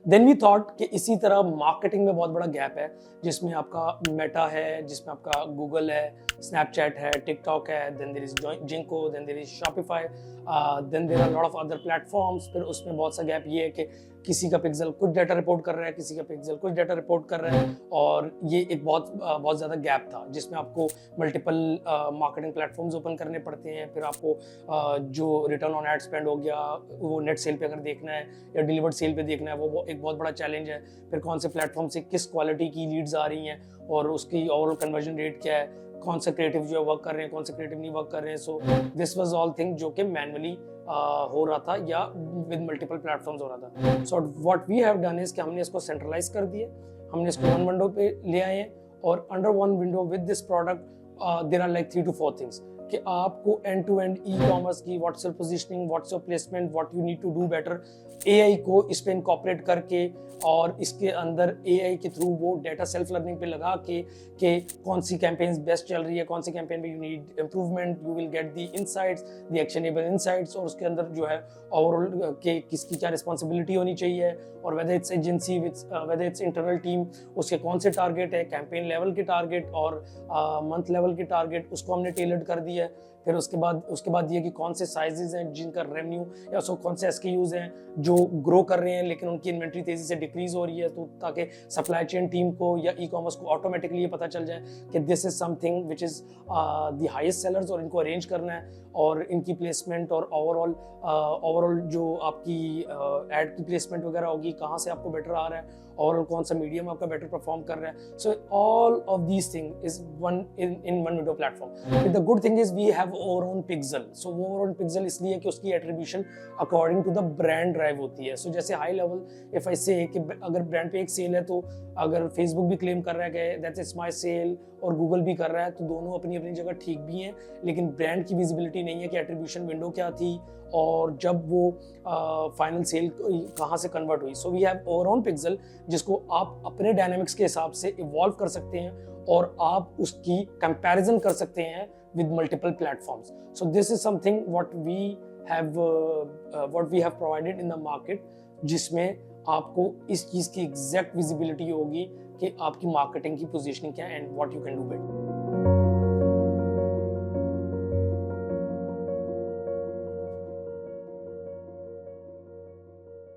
Then we thought कि इसी तरह मार्केटिंग में बहुत बड़ा गैप है, जिसमें आपका मेटा है, जिसमें आपका गूगल है, स्नैपचैट है, टिकटॉक है, then there is Zinco, then there is Shopify, then there are lot of other platforms. फिर उसमें बहुत सा गैप ये है कि किसी का पिक्सल कुछ डाटा रिपोर्ट कर रहा है, किसी का पिक्सल कुछ डाटा रिपोर्ट कर रहा है, और ये एक बहुत ज़्यादा गैप था जिसमें आपको मल्टीपल मार्केटिंग प्लेटफॉर्म्स ओपन करने पड़ते हैं। फिर आपको जो रिटर्न ऑन एड स्पेंड हो गया, वो नेट सेल पे अगर देखना है या डिलीवर्ड सेल पे देखना है, वो एक बहुत बड़ा चैलेंज है। फिर कौन से प्लेटफॉर्म से किस क्वालिटी की लीड्स आ रही हैं और उसकी ओवरऑल कन्वर्जन रेट क्या है, कौन सा क्रिएटिव जो है वर्क कर रहे हैं, कौन से क्रिएटिव नहीं वर्क कर रहे हैं। So this was all thing जो कि मैनुअली हो रहा था या विद मल्टीपल प्लेटफॉर्म्स हो रहा था। So what we have done is कि हमने इसको सेंट्रलाइज कर दिया, हमने इसको वन विंडो पे ले आए हैं, और under one window with this product there are like 3 to 4 things कि आपको end to end e commerce की what's your positioning, what's your placement, what you need to do better, AI को इस पे इनकॉर्पोरेट करके और इसके अंदर एआई के थ्रू वो डेटा सेल्फ लर्निंग पे लगा के कौन सी कैंपेन्स बेस्ट चल रही है, कौन सी कैंपेन में you need improvement, you will get the insights, the actionable insights, और उसके अंदर जो है ओवरऑल के किसकी क्या रिस्पॉन्सिबिलिटी होनी चाहिए, और whether it's agency whether it's internal team, उसके कौन से टारगेट है, कैंपेन लेवल के टारगेट और मंथ लेवल के टारगेट, उसको हमने टेलर्ड कर दिया है। फिर उसके बाद ये कि कौन से साइजेस हैं जिनका रेवेन्यू या सो कौन से एसकेयूज हैं जो ग्रो कर रहे हैं लेकिन उनकी इन्वेंट्री तेजी से डिक्रीज हो रही है, तो ताकि सप्लाई चेन टीम को या ई कॉमर्स को ऑटोमेटिकली ये पता चल जाए कि this is something which is the highest sellers, और इनको अरेंज करना है, और इनकी प्लेसमेंट और ओवरऑल जो आपकी एड की प्लेसमेंट वगैरह होगी, कहाँ से आपको बेटर आ रहा है, ओवरऑल कौन सा मीडियम आपका बेटर परफॉर्म कर रहा है। So all of these thing is one in one window platform. The good thing is we have our own pixel। so वो our own pixel इसलिए कि उसकी attribution according to the brand drive होती है। so जैसे high level if I से कि अगर ब्रांड पे एक सेल है, तो अगर फेसबुक भी क्लेम कर रहा है कि दैट्स इट्स माय सेल और गूगल भी कर रहा है, तो दोनों अपनी अपनी जगह ठीक भी हैं, लेकिन ब्रांड की विजिबिलिटी नहीं है कि एट्रीब्यूशन विंडो क्या थी और जब वो फाइनल सेल कहाँ से कन्वर्ट हुई। So we have our own pixel जिसको आप अपने डायनामिक्स के हिसाब से इवॉल्व कर सकते हैं और आप उसकी कंपैरिजन कर सकते हैं with multiple platforms। So this is something what we have provided in the market, जिसमें आपको इस चीज़ की एग्जैक्ट विजिबिलिटी होगी कि आपकी मार्केटिंग की पोजीशनिंग क्या है and what you can do better.